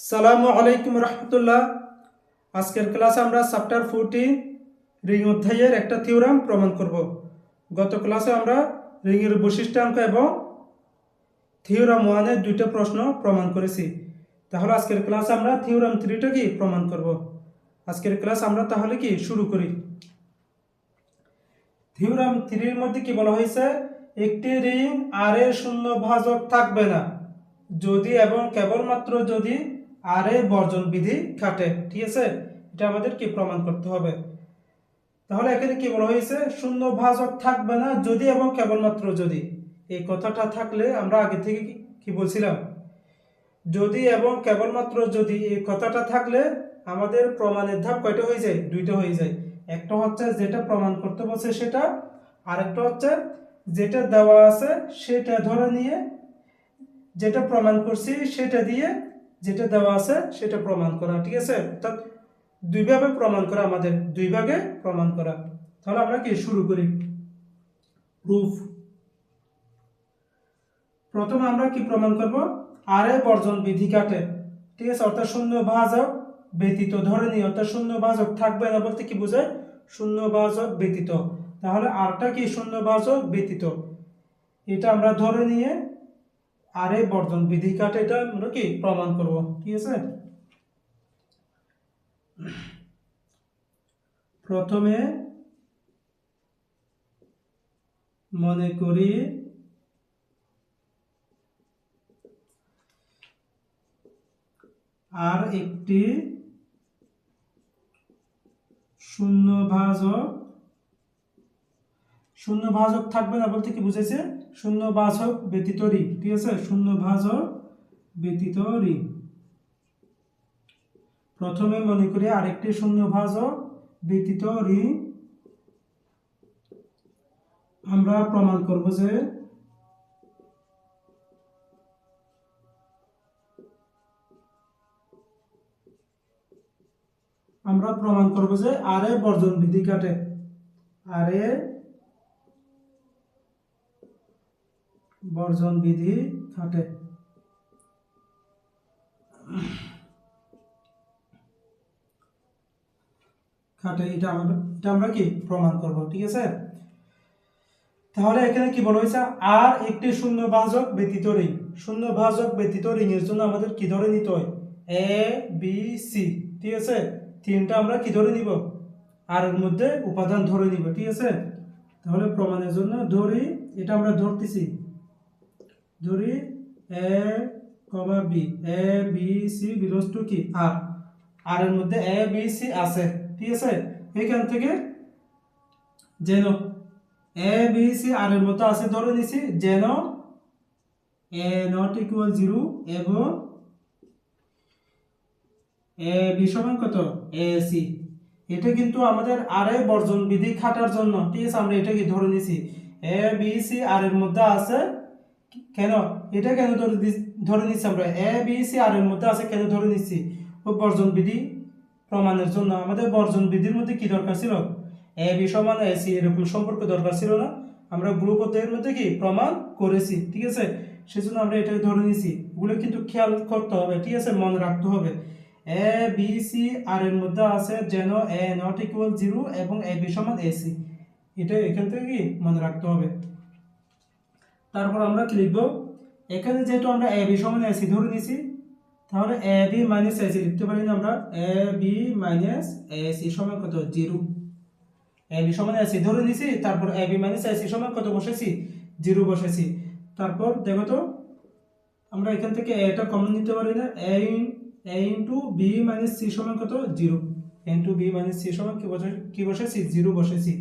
সালামু আলাইকুম রহমতুল্লাহ। আজকের ক্লাসে আমরা চ্যাপ্টার 14 রিং অধ্যায়ের একটা থিওরাম প্রমাণ করব। গত ক্লাসে আমরা রিংয়ের বৈশিষ্ট্যাঙ্ক এবং থিওরাম 1-এর দুইটা প্রশ্ন প্রমাণ করেছি। তাহলে আজকের ক্লাসে আমরা থিওরাম 3টা কি প্রমাণ করব। আজকের ক্লাস আমরা তাহলে কি শুরু করি। থিওরাম 3 এর মধ্যে কি বলা হয়েছে, একটি রিং আর এর শূন্য ভাজক থাকবে না যদি এবং কেবলমাত্র যদি আর এর বর্জন বিধি খাটে। ঠিক আছে, এটা আমাদের কি প্রমাণ করতে হবে। তাহলে এখানে কি বলা হয়েছে, শূন্য ভাজক থাকবে না যদি এবং কেবলমাত্র যদি। এই কথাটা থাকলে আমরা আগে থেকে কি বলছিলাম, যদি এবং কেবলমাত্র যদি এই কথাটা থাকলে আমাদের প্রমাণের ধাপ কয়টা হয়ে যায়, দুইটা হয়ে যায়। একটা হচ্ছে যেটা প্রমাণ করতে বলছে সেটা, আরেকটা হচ্ছে যেটা দেওয়া আছে সেটা ধরে নিয়ে যেটা প্রমাণ করছি সেটা দিয়ে যেটা দেওয়া আছে সেটা প্রমাণ করা। ঠিক আছে, অর্থাৎ দুইভাবে প্রমাণ করা, আমাদের দুই ভাগে প্রমাণ করা। তাহলে আমরা কি শুরু করি। প্রুফ। প্রথমে আমরা কি প্রমাণ করব, আর এ বর্জন বিধি কাটে। ঠিক আছে, অর্থাৎ শূন্য ভাজক ব্যতীত ধরে নিই, অর্থাৎ শূন্য ভাজক থাকবে না বলতে কি বোঝায়, শূন্য ভাজক ব্যতীত। তাহলে আরটা কি শূন্য ভাজক ব্যতীত, এটা আমরা ধরে নিয়ে আর এ বর্জন বিধি কাটে, এটা আমরা কি প্রমাণ করব। ঠিক আছে, প্রথমে মনে করি আর একটি শূন্য ভাজক থাকবে না বলতে কি বুঝাইছে, শূন্য ভাজক ব্যতীত রিং। ঠিক আছে, শূন্য ভাজক ব্যতীত রিং। প্রথমে মনে করি আরেকটি শূন্য ভাজক ব্যতীত রিং। আমরা প্রমাণ করব যে আর এ বর্জন বিধি কাটে, আর এ বর্জন বিধি খাটে। এটা আমরা কি প্রমাণ করব। ঠিক আছে, তাহলে এখানে কি বলা হয়েছে, আর একটি শূন্য ভাজক ব্যতীত রিং। শূন্য ভাজক ব্যতীত রিং এর জন্য আমাদের কি ধরে নিতে হয়, এ বি সি। ঠিক আছে, তিনটা আমরা কি ধরে নিব, আর এর মধ্যে উপাদান ধরে নিব। ঠিক আছে, তাহলে প্রমাণের জন্য ধরি, এটা আমরা ধরতেছি, ধরি A comma B, A B C belongs to কি আর এর মধ্যে এ বি সি আছে। ঠিক আছে, এখান থেকে যেন এ বি সি আর এর মধ্যে আছে ধরে নিছি, যেন এ নট ইকুয়াল 0 এবং এ বি সমান কত, এ সি। এটা কিন্তু আমাদের আর এ বর্জন বিধি খাটার জন্য। ঠিক আছে, আমরা এটা কি ধরে নিছি, এ বি সি আর এর মধ্যে আছে। কেন এটা কেন ধরে নিচ্ছি আমরা, এ বি সি আর এর মধ্যে আছে কেন ধরে নিচ্ছি, ও বর্জন বিধি প্রমাণের জন্য। আমাদের বর্জন বিধির মধ্যে কি দরকার ছিল, এ বি সমান এ সি এরকম সম্পর্ক দরকার ছিল না, আমরা গ্রুপ অধ্যায়ের মধ্যে কি প্রমাণ করেছি। ঠিক আছে, সেজন্য আমরা এটাকে ধরে নিছি। এগুলো কিন্তু খেয়াল করতে হবে। ঠিক আছে, মনে রাখতে হবে, এ বি সি আর এর মধ্যে আছে যেন এ নট ইকুয়াল 0 এবং এ বি সমান এ সি। এটা এখান থেকে কি মনে রাখতে হবে। তারপর আমরা কি লিখবো, এখানে যেহেতু আমরা এ বি সমান এ সি ধরে নিছি, তাহলে A B minus A C লিখতে পারি না আমরা, A B minus A C সমান কত, 0। এ বি সমান এ সি ধরে নিছি, তারপর A B minus A C সমান কত বসেছি, 0 বসেছি। তারপর দেখো তো, আমরা এখান থেকে এটা কমন নিতে পারি না, এ ইনটু বি মাইনাস সি সমান কত, 0। ইনটু বি মাইনাস সি সমান কি বসেছি, 0 বসেছি।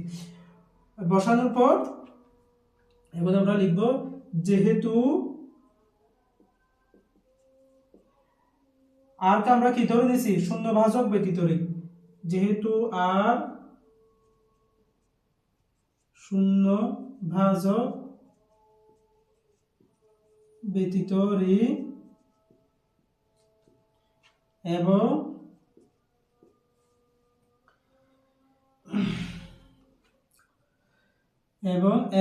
বসানোর পর এবার আমরা লিখব, যেহেতু আর কে আমরা কি ধরে নিছি, শূন্য ভাজক ব্যতীত রিং। যেহেতু আর শূন্য ভাজক ব্যতীত রিং এবং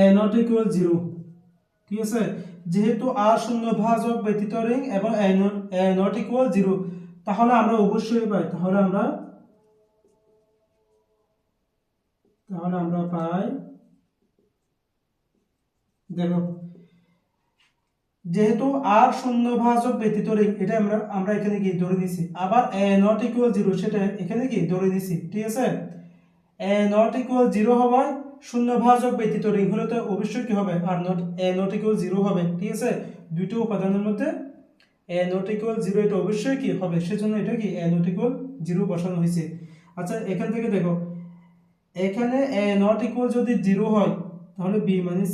এ নট ইকুয়াল 0। ঠিক আছে, যেহেতু আর শূন্য ভাজক ব্যতীত রিং এবং এ নট ইকুয়াল 0, তাহলে আমরা অবশ্যই পাই, তাহলে আমরা পাই, দেখো যেহেতু আর শূন্য ভাজক ব্যতীত রিং, এটা আমরা এখানে কি ধরে নিছি, আবার এ নট ইকুয়াল জিরো সেটা এখানে কি ধরে নিছি, ঠিক আছে। এ নট ইকুয়াল জিরো হওয়ায় শূন্য ভাজক ব্যতীত রিং হলে তো অবশ্যই কি হবে, are not a not equal zero হবে, ঠিক আছে। দুটো উপাদানের মধ্যে এ নট ইকুয়াল জিরো এটা অবশ্যই কি হবে, সেজন্য এটা কি এ নট ইকুয়াল জিরো বসানো হয়েছে। আচ্ছা এখান থেকে দেখো, এখানে এ নট ইকুয়াল যদি জিরো হয় তাহলে বি মানে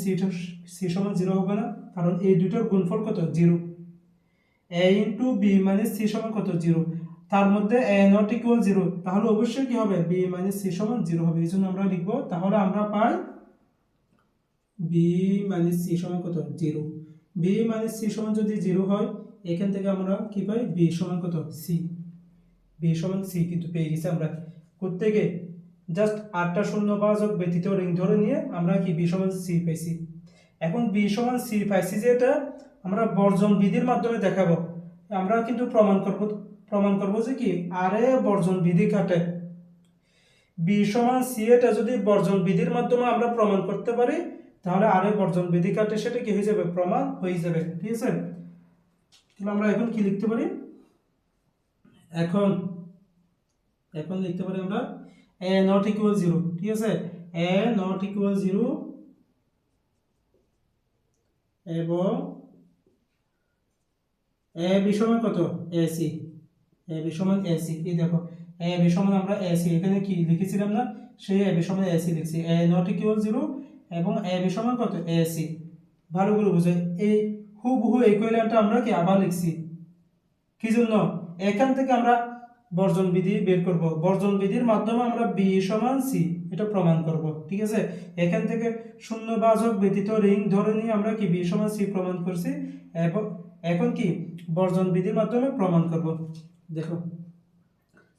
সি সমান জিরো হবে না, কারণ এই দুটোর গুণফল কত, জিরো। এ ইন্টু বি মাইনাস সি সমান কত, জিরো। তার মধ্যে এ নট ইকুয়াল জিরো, তাহলে অবশ্যই কি হবে, বি মাইনাস সি সমান জিরো হবে, এই জন্য আমরা লিখবো, তাহলে আমরা পাই বি মাইনাস সি সমান কত, জিরো। বি মাইনাস সি সমান যদি জিরো হয়, এখান থেকে আমরা কি পাই, বি সমান কত, সি। বি সমান সি কিন্তু পেয়ে গেছি আমরা কোত্থেকে, জাস্ট আটটা শূন্য ভাজক ব্যতীত রিং ধরে নিয়ে আমরা কি বি সমান সি পেয়েছি। এখন বি সমান সি পাইছি, যে এটা আমরা বর্জন বিধির মাধ্যমে দেখাবো। আমরা কিন্তু প্রমাণ করব যে কি আরে বর্জন বিধি খাটে। বি সমান সি এটা যদি বর্জন বিধির মাধ্যমে আমরা প্রমাণ করতে পারি, তাহলে আরে বর্জন বিধি খাটে, সেটা কি হয়ে যাবে, প্রমাণ হয়ে যাবে, ঠিক আছে। তাহলে আমরা এখন কি লিখতে পারি, এখন লিখতে পারি আমরা এ নট ইকুয়াল জিরো, ঠিক আছে। এ নট ইকুয়াল জিরো এবং এ বি সমান কত, এসি। এ বি সমান এসি, এই দেখো এ বি সমান আমরা এসি এখানে কি লিখেছিলাম না, সেই এ বি সমান এসি লিখছি। এ নট ইকুয়াল জিরো এবং এ বি সমান কত, এসি। ভালো করে বুঝে, এই হুবহু ইকুইভ্যালেন্টটা আমরা কি আবার লিখছি, কি জন্য, এখান থেকে আমরা বর্জন বিধি বের করব, বর্জন বিধির মাধ্যমে আমরা বি সমান সি এটা প্রমাণ করব, ঠিক আছে। এখান থেকে শূন্য ভাজক ব্যতীত রিং ধরে নিয়ে আমরা কি বি সমান সি প্রমাণ করছি, এবং এখন কি বর্জন বিধির মাধ্যমে প্রমাণ করব। দেখো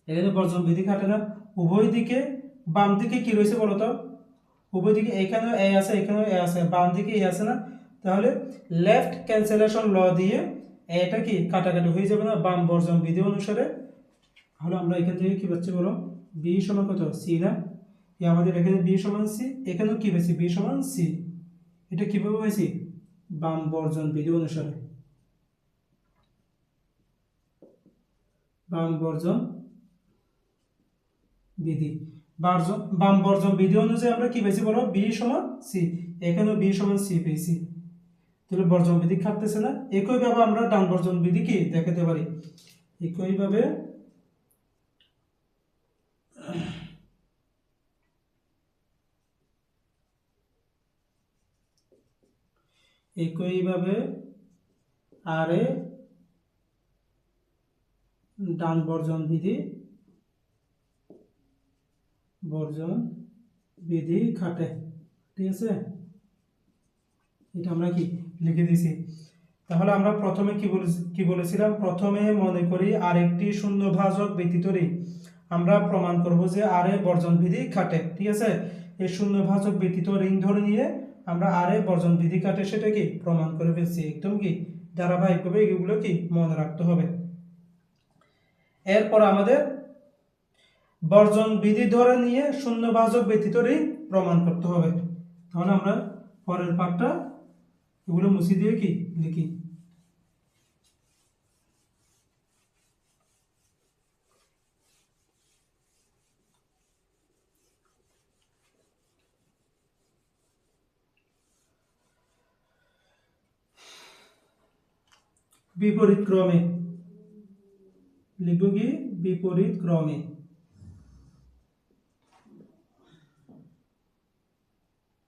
এখানে বর্জন বিধি খাটে না, উভয় দিকে বাম দিকে কি রয়েছে বলো তো, উভয় দিকে এখানেও এ আছে এখানেও এ আছে, বাম দিকে এ আছে না, তাহলে লেফট ক্যান্সেলেশন ল দিয়ে এটা কি কাটাকাটি হয়ে যাবে না বাম বর্জন বিধি অনুসারে। তাহলে আমরা এখান থেকে কি পাচ্ছি বলো, বি সমান কত, সি না, আমাদের এখানে বি সমান সি, এখানেও কি পেয়েছি, বি সমান সি। এটা কিভাবে পাইছি, বাম বর্জন বিধি অনুসারে, বাম বর্জন বিধি, বাম বর্জন বিধি অনুযায়ী আমরা কি পেয়েছি বলো, বি সমান সি, এখানেও বি সমান সি পেয়েছি। তাহলে বর্জন বিধি খাটতেছে না। একইভাবে আমরা ডান বর্জন বিধি কি দেখাতে পারি, একইভাবে আরে ডান বর্জন বিধি খাটে, ঠিক আছে। এটা আমরা কি লিখে দিয়েছি। তাহলে আমরা প্রথমে কি বলেছিলাম, প্রথমে মনে করি আরেকটি শূন্য ভাজক ব্যতীত রিং, আমরা প্রমাণ করব যে আরে বর্জন বিধি খাটে, ঠিক আছে। এই শূন্য ভাজক ব্যতীত রিং ধরে নিয়ে আমরা আরে বর্জন বিধি খাটে সেটা কি প্রমাণ করে ফেলছি, একদম কি ধারাবাহিকভাবে এগুলো কি মনে রাখতে হবে। এরপর আমাদের বর্জন বিধি ধরে নিয়ে শূন্য ভাজক ব্যতীত রিং প্রমাণ করতে হবে। তাহলে আমরা পরের পাঠটা এগুলো মুছে দিয়ে কি লিখি, বিপরীত ক্রমে লিখব, কি বিপরীত ক্রমে।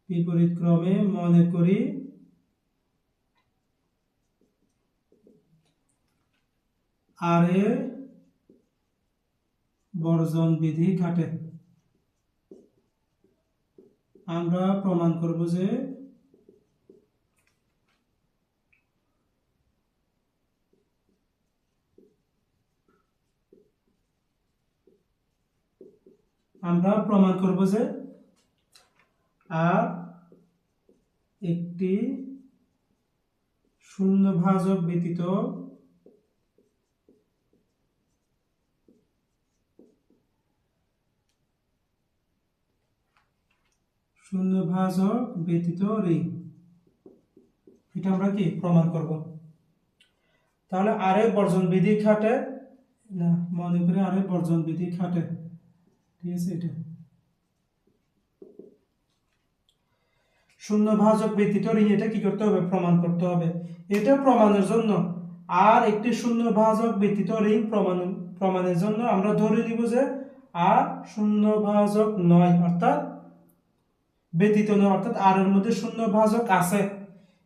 বিপরীত ক্রমে মনে করি আরে বর্জন বিধি খাটে। আমরা প্রমাণ করব যে আর একটি শূন্য ভাজক ব্যতীত শূন্য ভাজক ব্যতীত রিং, এটা আমরা কি প্রমাণ করব। তাহলে আরে বর্জন বিধি খাটে না, মনে করি আরে বর্জন বিধি খাটে, ঠিক আছে। এটা শূন্য ভাজক ব্যতীত রিং, এটা কি করতে হবে, প্রমাণ করতে হবে। এটা প্রমাণের জন্য আর একটি শূন্য ভাজক ব্যতীত রিং প্রমাণের জন্য আমরা ধরে নিব যে আর শূন্য ভাজক নয়, অর্থাৎ ব্যতীত নয়, অর্থাৎ আর এর মধ্যে শূন্য ভাজক আছে।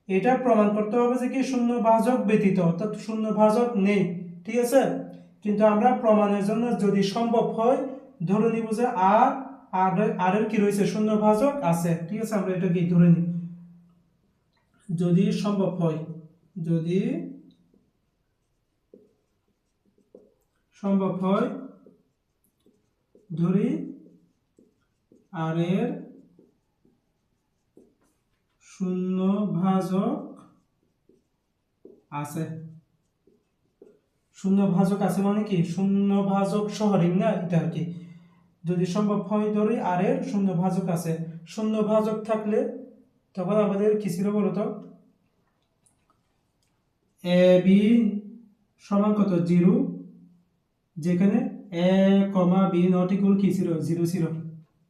এটা প্রমাণ করতে হবে যে কি শূন্য ভাজক ব্যতীত, অর্থাৎ শূন্য ভাজক নেই, ঠিক আছে। কিন্তু আমরা প্রমাণের জন্য যদি সম্ভব হয় ধরে নিব যে আর এর কি রয়েছে, শূন্য ভাজক আছে, ঠিক আছে। আমরা এটা কি ধরে নিই, যদি সম্ভব হয়, যদি সম্ভব হয় ধরি আর এর শূন্য ভাজক আছে। শূন্য ভাজক আছে মানে কি শূন্য ভাজক সহ রিং না, এটা আর কি। যদি সম্ভব হয় ধরি আর এর শূন্য ভাজক আছে। শূন্য ভাজক থাকলে তখন আমাদের কি ছিল বলতো, এ বি সমান কত, 0, যেখানে এ কমা বি নট ইকুয়াল কি ছিল, 0 ছিল,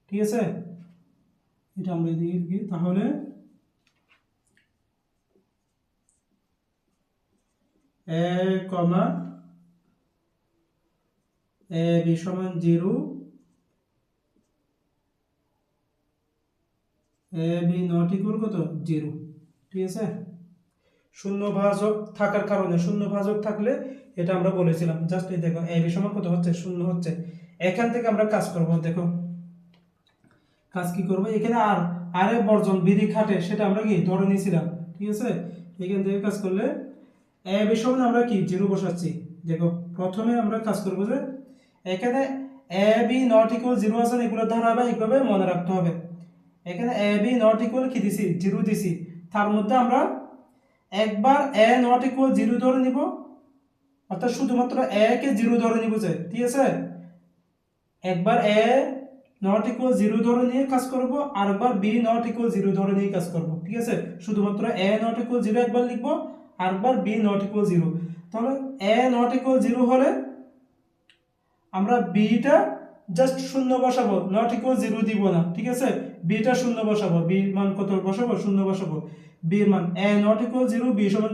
ঠিক আছে। এটা আমরা এদিকে লিখি, তাহলে এ কমা এ বি সমান 0, এ বি নট ইকুয়াল কত, 0, ঠিক আছে। শূন্য ভাজক থাকার কারণে, শূন্য ভাজক থাকলে এটা আমরা বলেছিলাম, জাস্ট এই দেখো এ বি সমান কত হচ্ছে, 0 হচ্ছে। এখান থেকে আমরা কাজ করব, দেখো কাজ কি করব, এখানে আর এ বর্জন বিধি খাটে সেটা আমরা কি ধরে নিয়েছিলাম, ঠিক আছে। এখান থেকে কাজ করলে এ বি সমান আমরা কি 0 বসাচ্ছি। দেখো প্রথমে আমরা কাজ করব যে এখানে এ বি নট ইকুয়াল 0 আছে, এগুলো ধারাবাহিকভাবে মনে রাখতে হবে। এখানে এ বি নট ইকুয়াল কি দিছি, 0 দিছি। তার মধ্যে আমরা একবার এ নট ইকুয়াল 0 ধরে নিব, অর্থাৎ শুধুমাত্র এ কে 0 ধরে নিব যে, ঠিক আছে। একবার এ নট ইকুয়াল 0 ধরে নিয়ে কাজ করব, আরেকবার বি নট ইকুয়াল 0 ধরে নিয়ে কাজ করব, ঠিক আছে। শুধুমাত্র এ নট ইকুয়াল 0 একবার লিখবো, আরেকবার বি নট ইকুয়াল 0। তাহলে এ নট ইকুয়াল 0 হলে আমরা বিটা জাস্ট শূন্য বসাবো, নট ইকুয়াল 0 দিব না, ঠিক আছে। বিটা শূন্য বসাবো, বি মান কত বসাবো, শূন্য বসাবো। বি মান এ নট ইকুয়াল 0, বি সমান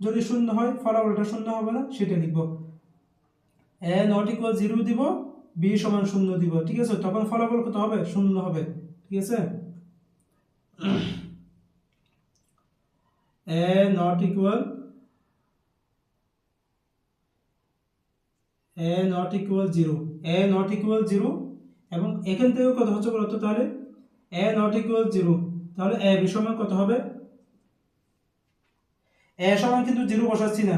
যদি শূন্য হয় ফলাফলটা শূন্য হবে না, সেটা লিখবো। এ নট ইকুয়াল 0 দিব, বি সমান 0 দিব, ঠিক আছে। তখন ফলাফল কত হবে, 0 হবে, ঠিক আছে। A not equal A not equal 0, A not equal 0, এবং এখান থেকে কত হচ্ছে বলতো, তাহলে এ নট ইকুয়াল 0, তাহলে এ বি সমান কত হবে, এ সমান কিন্তু 0 বসাচ্ছি না,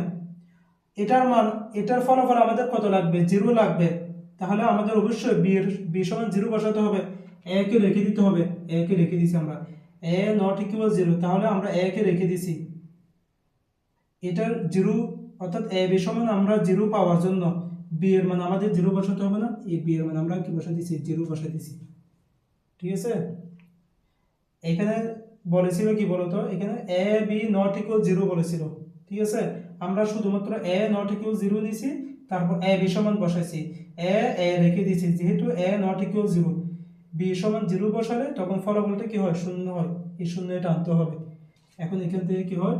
এটার মান, এটার ফলাফল আমাদের কত লাগবে, 0 লাগবে। তাহলে আমাদের অবশ্যই বি সমান 0 বসাতে হবে, এ কে রেখে দিতে হবে, এ কে রেখে দিছি আমরা। এ নট ইকুয়াল 0, তাহলে আমরা এ কে রেখে দিছি। এটার 0, অর্থাৎ এ বি সমান আমরা 0 পাওয়ার জন্য বি এর মান আমাদের 0 বসাতে হবে না, এই বি এর মান আমরা কি বসা দিছি, 0 বসা দিছি, ঠিক আছে। এখানে বলেছিল কি বলতো, এখানে এ বি নট ইকুয়াল 0 বলেছিল, ঠিক আছে। আমরা শুধুমাত্র এ নট ইকুয়াল 0 নিছি, তারপর এ বি সমান বসাইছি, এ রেখে দিয়েছি। যেহেতু এ নট ইকুয়াল 0, বি সমান 0 বসালে তখন ফলাফলটা কি হয়, 0 হয়। এই 0 এটা আনতে হবে। এখন এখান থেকে কি হয়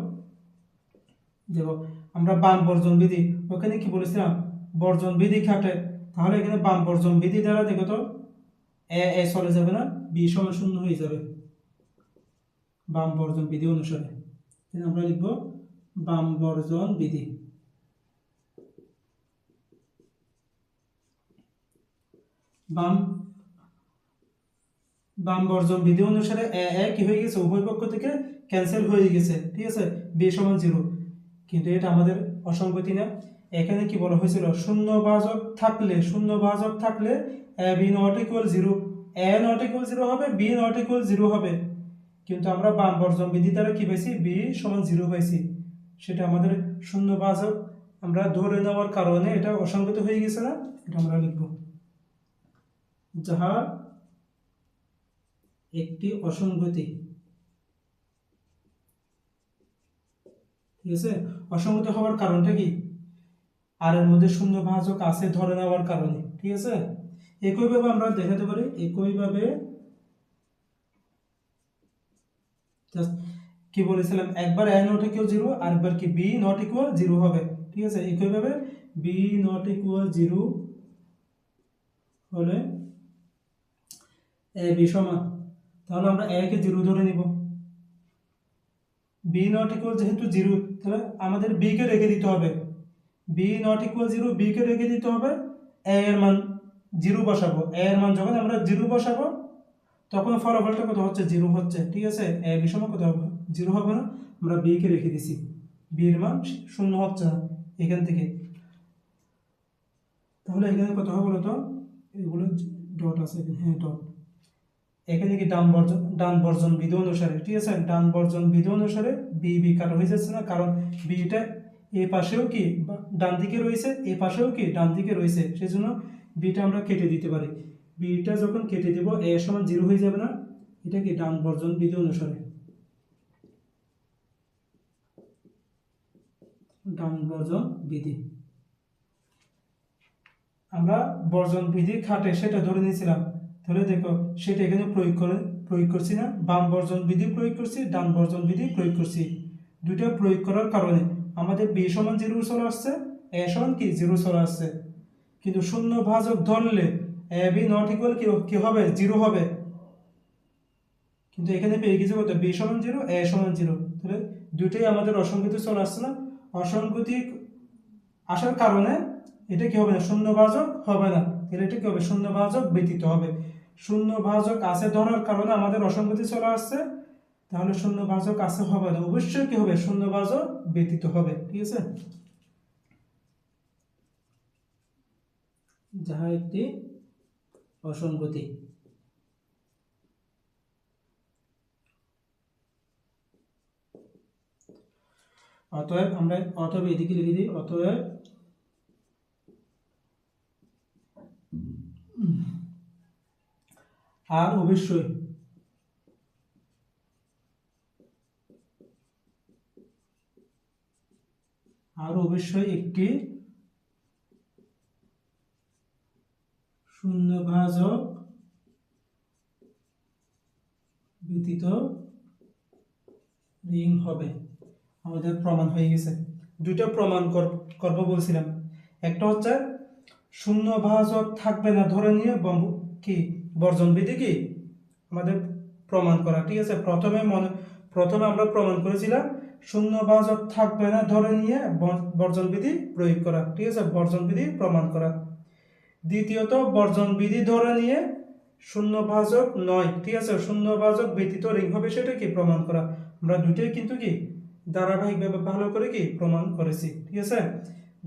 দেখো, আমরা বাম বর্জন বিধি, ওখানে কি বলেছিলাম, বর্জন বিধি খাটে। তাহলে এখানে বাম বর্জন বিধি দ্বারা দেখো তো এ চলে যাবে না, বি সমান 0 হয়ে যাবে বাম বর্জন বিধি অনুসারে। আমরা লিখব বাম বর্জন বিধি। বাম বর্জন বিধি অনুসারে এ কি হয়ে গেছে, উভয় পক্ষ থেকে ক্যান্সেল হয়ে গেছে, ঠিক আছে। বি সমান 0, কিন্তু এটা আমাদের অসঙ্গতি না। এখানে কি বলা হয়েছিল, শূন্য ভাজক থাকলে A B not equal 0, A not equal 0 হবে, বি নট ইকুয়াল 0 হবে। কিন্তু আমরা বাম বর্জন বিধি দ্বারা কি পাইছি, বি সমান 0 পাইছি। সেটা আমাদের শূন্য ভাজক আমরা ধরে নেওয়ার কারণে এটা অসঙ্গতি হয়ে গেছে না, এটা আমরা লিখব। যাহা একটি অসঙ্গতি, ঠিক আছে। অসঙ্গতি হওয়ার কারণটা কি? আর এর মধ্যে শূন্য ভাজক আছে ধরে নেওয়ার কারণে, ঠিক আছে। একইভাবে আমরা দেখাতে পারি, একইভাবে কি বলেছিলাম, একবার a নট ইকুয়াল 0 আর একবার কি b নট ইকুয়াল 0 হবে, ঠিক আছে। একইভাবে b নট ইকুয়াল 0 হলে a b সমান, তাহলে আমরা a কে 0 ধরে নিব। b নট ইকুয়াল যেহেতু 0, তাহলে আমাদের b কে রেখে দিতে হবে। b নট ইকুয়াল 0, b কে রেখে দিতে হবে, a এর মান 0 বসাবো। a এর মান যখন আমরা 0 বসাবো তখন ফলাফলটা কত হচ্ছে? 0 হচ্ছে, ঠিক আছে। a b সমান কত হবে? 0 হবে না, আমরা b কে রেখে দিছি, b এর মান 0 হচ্ছে না এখান থেকে। তাহলে এখানে কত হবে বলতো? এগুলো ডট আছে এখানে, হ্যাঁ ডট। এখানে কি ডান বর্জন বিধি অনুসারে, ঠিক আছে, ডান বর্জন বিধি অনুসারে বি বি কাটা হয়ে যাচ্ছে না, কারণ বিটা এ পাশেও কি ডান দিকে রয়েছে, এ পাশেও কি ডান দিকে রয়েছে, সেই জন্য বিটা আমরা কেটে দিতে পারি। বিটা যখন কেটে দিব এ সমান 0 হয়ে যাবে না, এটা কি ডান বর্জন বিধি অনুসারে, ডান বর্জন বিধি। আমরা বর্জন বিধি খাটে সেটা ধরে নিয়েছিলাম, তাহলে দেখো সেটা এখানে প্রয়োগ করছি না, বাম বর্জন বিধি প্রয়োগ করছি, ডান বর্জন বিধি প্রয়োগ করছি। দুইটা প্রয়োগ করার কারণে আমাদের b সমান 0 চলে আসছে, a সমান কি 0 চলে আসছে। কিন্তু শূন্য ভাজক ধরলে a b নট ইকুয়াল কি হবে? 0 হবে। কিন্তু এখানে পেয়ে গেছে কত? b সমান 0, a সমান 0, তাহলে দুইটাই আমাদের অসঙ্গতি চলে আসছে না। অসঙ্গতি আসার কারণে এটা কি হবে না? শূন্য ভাজক হবে না, তাহলে এটা কি হবে? শূন্য ভাজক ব্যতীত হবে। শূন্য ভাজক আছে ধরার কারণে আমাদের অসঙ্গতি চলে আসছে, তাহলে শূন্য ভাজক আছে হবে না, অবশ্যই কি হবে? শূন্য ভাজক ব্যতীত হবে, ঠিক আছে, যাহা একটি অসঙ্গতি। অতএব এদিকে লিখে দিই, অতএব আর অবশ্যই একটি শূন্যভাজক ব্যতীত রিং হবে। আমাদের প্রমাণ হয়ে গেছে। দুইটা প্রমাণ করব বলছিলাম, একটা হচ্ছে শূন্যভাজক থাকবে না ধরে নিয়ে কি বর্জন বিধি কি আমাদের প্রমাণ করা, ঠিক আছে। প্রথমে আমরা প্রমাণ করেছিলাম শূন্যভাজক থাকবে না ধরে নিয়ে বর্জন বিধি প্রয়োগ করা, ঠিক আছে, বর্জন বিধি প্রমাণ করা। দ্বিতীয়ত বর্জন বিধি ধরে নিয়ে শূন্যভাজক নয়, ঠিক আছে, শূন্যভাজক ব্যতীত রিং হবে সেটা কি প্রমাণ করা। আমরা দুটোই কিন্তু কি ধারাবাহিকভাবে ভালো করে কি প্রমাণ করেছি, ঠিক আছে।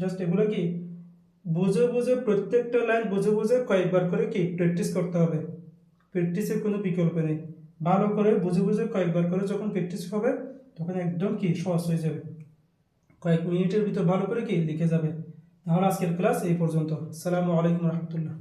জাস্ট এগুলো কি বুঝে বুঝে প্রত্যেকটা লাইন বুঝে বুঝে কয়েকবার করে কি প্র্যাকটিস করতে হবে, প্র্যাকটিসের কোনো বিকল্প নেই। ভালো করে বুঝে বুঝে কয়েকবার করে যখন প্র্যাকটিস হবে তখন একদম কি সহজ হয়ে যাবে, কয়েক মিনিটের ভিতর ভালো করে কি লিখে যাবে। তাহলে আজকের ক্লাস এই পর্যন্ত। আসসালামু আলাইকুম রহমতুল্লাহ।